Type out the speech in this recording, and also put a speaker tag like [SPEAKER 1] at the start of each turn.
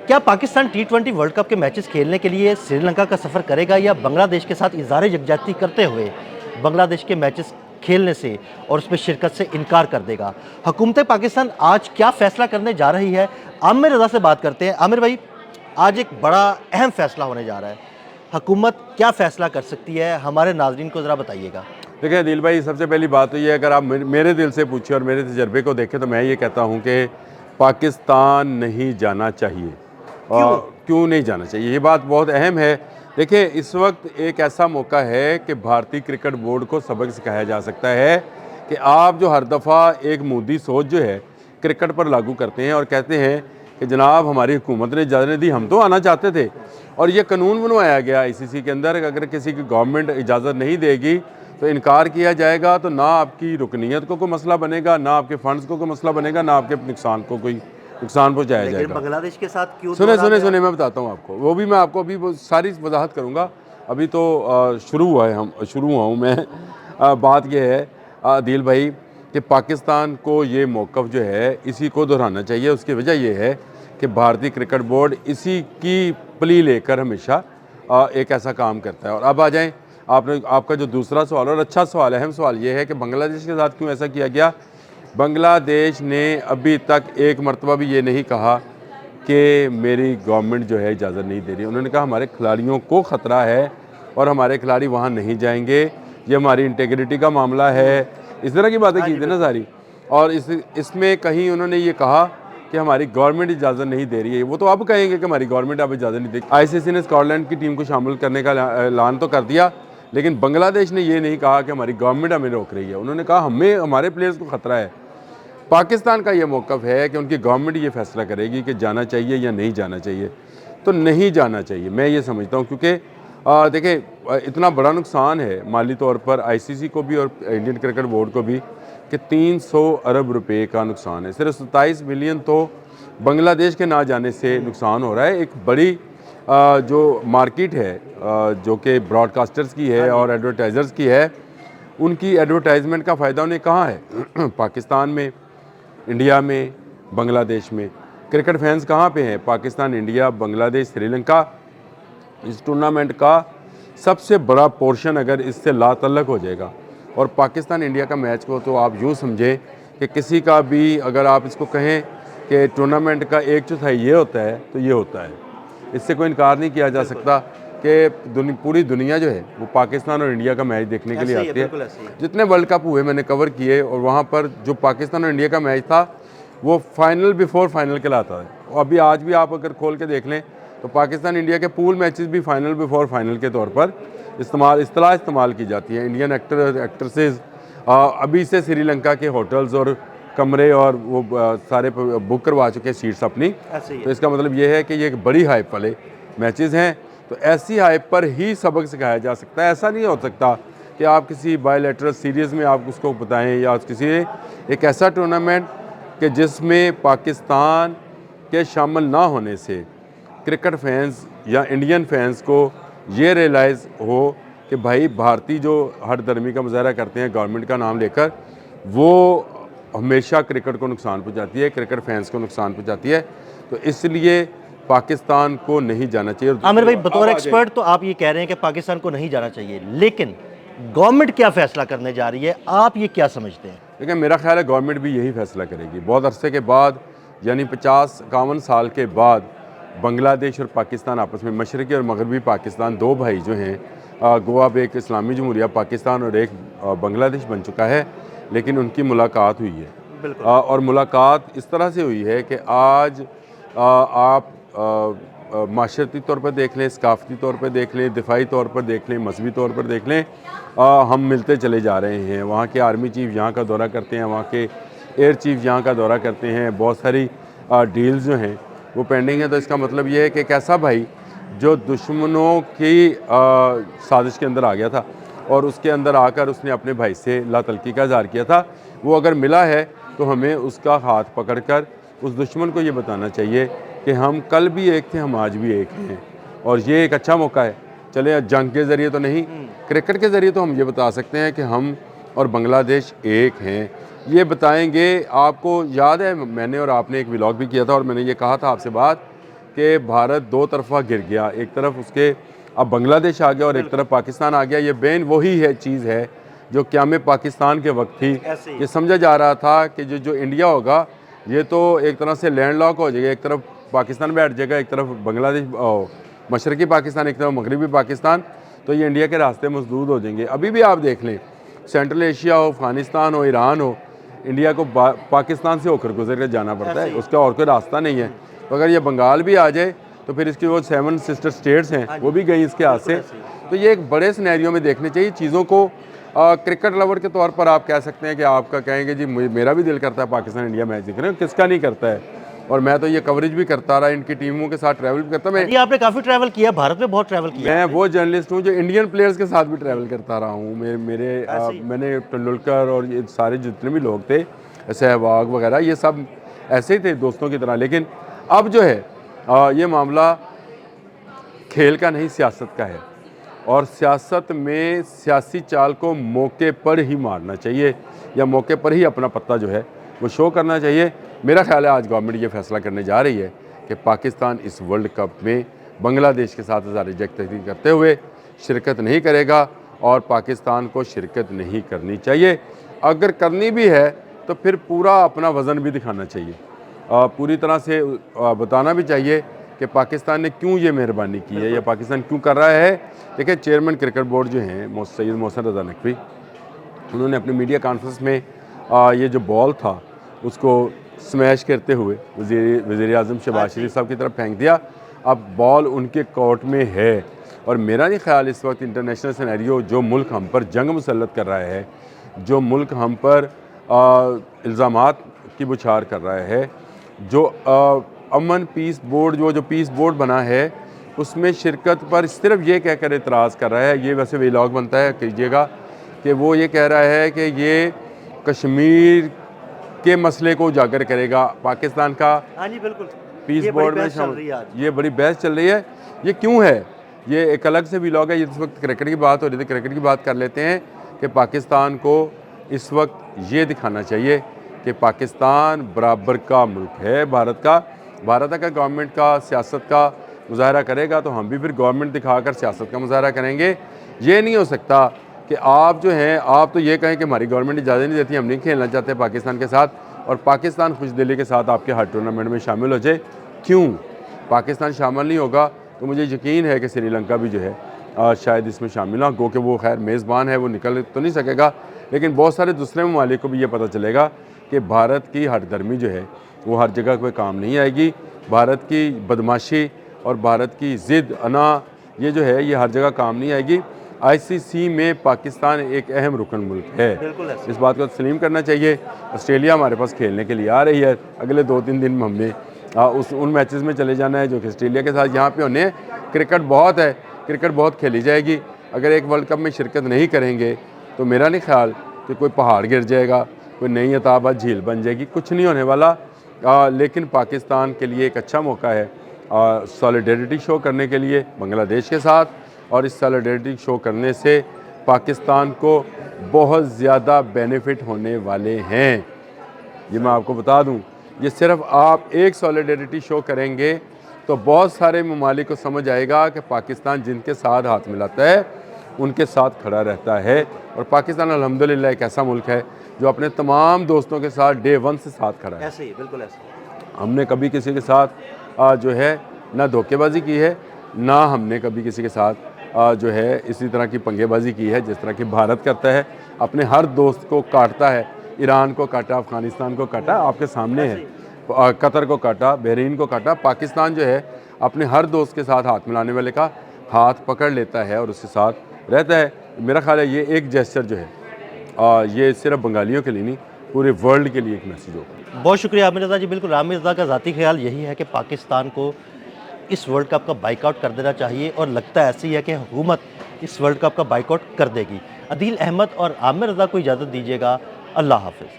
[SPEAKER 1] क्या Pakistan T20 world cup के matches खेलने के लिए श्रीलंका का सफ़र करेगा या बांग्लादेश के साथ इज़हार यकजहती करते हुए बांग्लादेश के मैचेस खेलने से और उसमें शिरकत से इनकार कर देगा? हुकूमत पाकिस्तान आज क्या फ़ैसला करने जा रही है? आमिर रज़ा से बात करते हैं। आमिर भाई, आज एक बड़ा अहम फ़ैसला होने जा रहा है। हुकूमत क्या फ़ैसला कर सकती है? हमारे नाज़रीन को ज़रा बताइएगा।
[SPEAKER 2] देखिए दिल भाई, सबसे पहली बात तो ये है, अगर आप मेरे दिल से पूछे और मेरे तजर्बे को देखें तो मैं ये कहता हूँ कि पाकिस्तान नहीं जाना चाहिए। और क्यों नहीं जाना चाहिए, ये बात बहुत अहम है। देखिए, इस वक्त एक ऐसा मौका है कि भारतीय क्रिकेट बोर्ड को सबक सिखाया जा सकता है कि आप जो हर दफ़ा एक मोदी सोच जो है क्रिकेट पर लागू करते हैं और कहते हैं कि जनाब हमारी हुकूमत ने इजाज़त दी, हम तो आना चाहते थे, और ये कानून बनवाया गया ICC के अंदर, अगर किसी की गवर्नमेंट इजाज़त नहीं देगी तो इनकार किया जाएगा, तो ना आपकी रुकनीत को कोई मसला बनेगा, ना आपके फंड्स को कोई मसला बनेगा, ना आपके नुकसान को कोई नुकसान पहुँचाया जाएगा।
[SPEAKER 1] बांग्लादेश के साथ क्यों?
[SPEAKER 2] सुने मैं बताता हूँ आपको, वो भी मैं आपको अभी वो सारी वजाहत करूँगा। अभी तो शुरू हुआ हूँ मैं। बात यह है आदिल भाई कि पाकिस्तान को ये मौक़िफ़ जो है इसी को दोहराना चाहिए। उसकी वजह यह है कि भारतीय क्रिकेट बोर्ड इसी की प्ली लेकर हमेशा एक ऐसा काम करता है। और अब आ जाएँ आपका जो दूसरा सवाल, और अच्छा सवाल है, अहम सवाल ये है कि बांग्लादेश के साथ क्यों ऐसा किया गया। बांग्लादेश ने अभी तक एक मरतबा भी ये नहीं कहा कि मेरी गवर्नमेंट जो है इजाज़त नहीं दे रही। उन्होंने कहा हमारे खिलाड़ियों को ख़तरा है और हमारे खिलाड़ी वहाँ नहीं जाएंगे, ये हमारी इंटेग्रिटी का मामला है, इस तरह की बातें की थी ना सारी। और इसमें कहीं उन्होंने ये कहा कि हमारी गवर्नमेंट इजाज़त नहीं दे रही है। वो तो अब कहेंगे कि हमारी गवर्नमेंट अब इजाज़त नहीं देगी। ICC ने स्कॉटलैंड की टीम को शामिल करने का ऐलान तो कर दिया, लेकिन बांग्लादेश ने ये नहीं कहा कि हमारी गवर्नमेंट हमें रोक रही है। उन्होंने कहा हमारे प्लेयर्स को ख़तरा है। पाकिस्तान का ये मौक़िफ़ है कि उनकी गवर्नमेंट ये फ़ैसला करेगी कि जाना चाहिए या नहीं जाना चाहिए। तो नहीं जाना चाहिए, मैं ये समझता हूँ, क्योंकि देखिए इतना बड़ा नुकसान है माली तौर पर ICC को भी और इंडियन क्रिकेट बोर्ड को भी कि 300 अरब रुपए का नुकसान है। सिर्फ 27 मिलियन तो बांग्लादेश के ना जाने से नुकसान हो रहा है। एक बड़ी जो मार्केट है जो कि ब्रॉडकास्टर्स की है और एडवर्टाइज़र्स की है, उनकी एडवर्टाइजमेंट का फ़ायदा उन्हें कहाँ है? पाकिस्तान में, इंडिया में, बांग्लादेश में। क्रिकेट फैंस कहाँ पे हैं? पाकिस्तान, इंडिया, बांग्लादेश, श्रीलंका। इस टूर्नामेंट का सबसे बड़ा पोर्शन अगर इससे लातल्लक हो जाएगा, और पाकिस्तान इंडिया का मैच को तो आप यूँ समझें कि किसी का भी, अगर आप इसको कहें कि टूर्नामेंट का 1/4 ये होता है तो ये होता है। इससे कोई इनकार नहीं किया जा सकता कि पूरी दुनिया जो है वो पाकिस्तान और इंडिया का मैच देखने के लिए आती है। जितने वर्ल्ड कप हुए मैंने कवर किए, और वहाँ पर जो पाकिस्तान और इंडिया का मैच था वो फाइनल बिफोर फाइनल कहलाता है। और अभी आज भी आप अगर खोल के देख लें तो पाकिस्तान इंडिया के पूल मैचेस भी फाइनल बिफोर फाइनल के तौर पर इस्तेमाल की जाती है। इंडियन एक्ट्रेसेस अभी से श्रीलंका के होटल्स और कमरे और वो सारे बुक करवा चुके हैं सीट्स अपनी। तो इसका मतलब ये है कि ये एक बड़ी हाइप वाले मैचेस हैं। तो ऐसी हाइप पर ही सबक सिखाया जा सकता है। ऐसा नहीं हो सकता कि आप किसी बायलैटरल सीरीज़ में आप उसको बताएं, या किसी एक ऐसा टूर्नामेंट कि जिसमें पाकिस्तान के शामिल ना होने से क्रिकेट फैंस या इंडियन फैंस को ये रियलाइज़ हो कि भाई भारतीय जो हर धर्मी का मुजाहरा करते हैं गवर्नमेंट का नाम लेकर, वो हमेशा क्रिकेट को नुकसान पहुँचाती है, क्रिकेट फैंस को नुकसान पहुँचाती है। तो इसलिए पाकिस्तान को नहीं जाना चाहिए।
[SPEAKER 1] आमिर भाई, बतौर एक्सपर्ट तो आप ये कह रहे हैं कि पाकिस्तान को नहीं जाना चाहिए, लेकिन गवर्नमेंट क्या फैसला करने जा रही है, आप ये क्या समझते हैं?
[SPEAKER 2] देखिए, मेरा ख्याल है गवर्नमेंट भी यही फैसला करेगी। बहुत अरसे के बाद, यानी 50-51 साल के बाद बांग्लादेश और पाकिस्तान आपस में, मशरक़ी और मगरबी पाकिस्तान, दो भाई जो हैं, गोवा अब एक इस्लामी जमहूरिया पाकिस्तान और एक बांग्लादेश बन चुका है, लेकिन उनकी मुलाकात हुई है। और मुलाकात इस तरह से हुई है कि आज आप माशरती तौर पर देख लें, सकाफ़ती तौर पर देख लें, दिफाई तौर पर देख लें, मजहबी तौर पर देख लें, हम मिलते चले जा रहे हैं। वहाँ के आर्मी चीफ यहाँ का दौरा करते हैं, वहाँ के एयर चीफ यहाँ का दौरा करते हैं। बहुत सारी डील्स जो हैं वो पेंडिंग है। तो इसका मतलब ये है कि एक ऐसा भाई जो दुश्मनों की साजिश के अंदर आ गया था और उसके अंदर आकर उसने अपने भाई से लातल्की का इज़हार किया था, वो अगर मिला है तो हमें उसका हाथ पकड़कर उस दुश्मन को ये बताना चाहिए कि हम कल भी एक थे, हम आज भी एक हैं। और ये एक अच्छा मौका है। चले जंग के ज़रिए तो नहीं, क्रिकेट के ज़रिए तो हम ये बता सकते हैं कि हम और बांग्लादेश एक हैं। ये बताएंगे। आपको याद है मैंने और आपने एक व्लॉग भी किया था और मैंने ये कहा था आपसे बात कि भारत दो तरफा गिर गया, एक तरफ उसके अब बांग्लादेश आ गया और एक तरफ पाकिस्तान आ गया। ये बेन वही है चीज़ है जो क़याम पाकिस्तान के वक्त थी। ये समझा जा रहा था कि जो इंडिया होगा ये तो एक तरह से लैंडलॉक हो जाएगा, एक तरफ पाकिस्तान बैठ जाएगा, एक तरफ बांग्लादेश मशरक़ी पाकिस्तान, एक तरफ मगरबी पाकिस्तान, तो ये इंडिया के रास्ते मसदूद हो जाएंगे। अभी भी आप देख लें, सेंट्रल एशिया हो, अफ़गानिस्तान हो, ईरान हो, इंडिया को पाकिस्तान से होकर गुजर कर जाना पड़ता है, उसका और कोई रास्ता नहीं है। तो अगर ये बंगाल भी आ जाए तो फिर इसकी वो 7 सिस्टर स्टेट्स हैं वो भी गई इसके हाथ से। तो ये एक बड़े सिनेरियो में देखने चाहिए चीज़ों को। क्रिकेट लवर के तौर पर आप कह सकते हैं कि आपका कहेंगे जी मेरा भी दिल करता है पाकिस्तान इंडिया मैच देखने, किसका नहीं करता है। और मैं तो ये कवरेज भी करता रहा, इनकी टीमों के साथ ट्रैवल भी करता। मैं
[SPEAKER 1] आपने काफ़ी ट्रैवल किया, भारत में बहुत ट्रैवल किया।
[SPEAKER 2] मैं वो जर्नलिस्ट हूँ जो इंडियन प्लेयर्स के साथ भी ट्रैवल करता रहा हूँ। मैंने तेंदुलकर और ये सारे जितने भी लोग थे, सहवाग वगैरह, ये सब ऐसे ही थे दोस्तों की तरह। लेकिन अब जो है ये मामला खेल का नहीं सियासत का है, और सियासत में सियासी चाल को मौके पर ही मारना चाहिए या मौके पर ही अपना पत्ता जो है वो शो करना चाहिए। मेरा ख्याल है आज गवर्नमेंट ये फैसला करने जा रही है कि पाकिस्तान इस वर्ल्ड कप में बांग्लादेश के साथ ज़बरदस्ती करते हुए शिरकत नहीं करेगा और पाकिस्तान को शिरकत नहीं करनी चाहिए। अगर करनी भी है तो फिर पूरा अपना वज़न भी दिखाना चाहिए, पूरी तरह से बताना भी चाहिए कि पाकिस्तान ने क्यों ये मेहरबानी की है या पाकिस्तान क्यों कर रहा है। देखिए, चेयरमैन क्रिकेट बोर्ड जो हैं सैयद मोहसिन रज़ा नकवी, उन्होंने अपनी मीडिया कॉन्फ्रेंस में ये जो बॉल था उसको स्मैश करते हुए वज़ीर आज़म शहबाज शरीफ साहब की तरफ फेंक दिया। अब बॉल उनके कोर्ट में है और मेरा नहीं ख्याल इस वक्त इंटरनेशनल सिनेरियो, जो मुल्क हम पर जंग मुसल्लत कर रहा है, जो मुल्क हम पर इल्ज़ामात की बुछार कर रहा है, जो अमन पीस बोर्ड जो पीस बोर्ड बना है उसमें शिरकत पर सिर्फ ये कहकर एतराज़ कर रहा है। ये वैसे व्लॉग बनता है, कीजिएगा, कि वो ये कह रहा है कि ये कश्मीर के मसले को उजागर करेगा पाकिस्तान का।
[SPEAKER 1] हाँ जी, बिल्कुल,
[SPEAKER 2] पीस बोर्ड में ये बड़ी बहस चल रही है। ये क्यों है? ये एक अलग से व्लॉग है। इस वक्त क्रिकेट की बात हो रही थी, क्रिकेट की बात कर लेते हैं कि पाकिस्तान को इस वक्त ये दिखाना चाहिए कि पाकिस्तान बराबर का मुल्क है भारत का। भारत अगर गवर्नमेंट का सियासत का मुजाहरा करेगा तो हम भी फिर गवर्नमेंट दिखाकर सियासत का मुजाहरा करेंगे। ये नहीं हो सकता कि आप जो हैं आप तो ये कहें कि हमारी गवर्नमेंट इजाज़त नहीं देती, हम नहीं खेलना चाहते पाकिस्तान के साथ, और पाकिस्तान खुशदिली के साथ आपके हर टूर्नामेंट में शामिल हो जाए। क्यों पाकिस्तान शामिल नहीं होगा? तो मुझे यकीन है कि श्रीलंका भी जो है शायद इसमें शामिल ना, गो कि वो खैर मेज़बान है, वो निकल तो नहीं सकेगा, लेकिन बहुत सारे दूसरे ममालिक को भी ये पता चलेगा कि भारत की हठधर्मी जो है वो हर जगह कोई काम नहीं आएगी। भारत की बदमाशी और भारत की ज़िद अना ये जो है ये हर जगह काम नहीं आएगी। आईसीसी में पाकिस्तान एक अहम रुकन मुल्क है, इस बात को तस्लीम करना चाहिए। ऑस्ट्रेलिया हमारे पास खेलने के लिए आ रही है, अगले 2-3 दिन में हमने उन मैचेस में चले जाना है जो कि ऑस्ट्रेलिया के साथ यहाँ पे होने हैं। क्रिकेट बहुत है, क्रिकेट बहुत खेली जाएगी। अगर एक वर्ल्ड कप में शिरकत नहीं करेंगे तो मेरा नहीं ख्याल कि कोई पहाड़ गिर जाएगा, कोई नई अताबाद झील बन जाएगी, कुछ नहीं होने वाला। लेकिन पाकिस्तान के लिए एक अच्छा मौका है सॉलिडेरिटी शो करने के लिए बांग्लादेश के साथ, और इस सॉलिडेरिटी शो करने से पाकिस्तान को बहुत ज़्यादा बेनिफिट होने वाले हैं। ये मैं आपको बता दूं, ये सिर्फ आप एक सॉलिडेरिटी शो करेंगे तो बहुत सारे ममालिक को समझ आएगा कि पाकिस्तान जिनके साथ हाथ मिलाता है उनके साथ खड़ा रहता है। और पाकिस्तान अल्हम्दुलिल्लाह एक ऐसा मुल्क है जो अपने तमाम दोस्तों के साथ डे 1 से साथ खड़ा है।
[SPEAKER 1] ऐसे ही, बिल्कुल ऐसे।
[SPEAKER 2] हमने कभी किसी के साथ जो है ना धोखेबाजी की है, ना हमने कभी किसी के साथ जो है इसी तरह की पंगेबाजी की है जिस तरह की भारत करता है। अपने हर दोस्त को काटता है, ईरान को काटा, अफ़गानिस्तान को काटा, आपके सामने है, कतर को काटा, बहरीन को काटा। पाकिस्तान जो है अपने हर दोस्त के साथ हाथ मिलाने वाले का हाथ पकड़ लेता है और उसके साथ रहता है। मेरा ख्याल है ये एक जेस्चर जो है ये सिर्फ बंगालियों के लिए नहीं, पूरे वर्ल्ड के लिए एक मैसेज होगा।
[SPEAKER 1] बहुत शुक्रिया आमिर रज़ा जी। बिल्कुल, आमिर रज़ा का ज़ाती ख्याल यही है कि पाकिस्तान को इस वर्ल्ड कप का बाइकआउट कर देना चाहिए, और लगता है ऐसी है कि हुकूमत इस वर्ल्ड कप का बाइकआउट कर देगी। अदील अहमद और आमिर रज़ा को इजाज़त दीजिएगा। अल्लाह हाफ़िज़।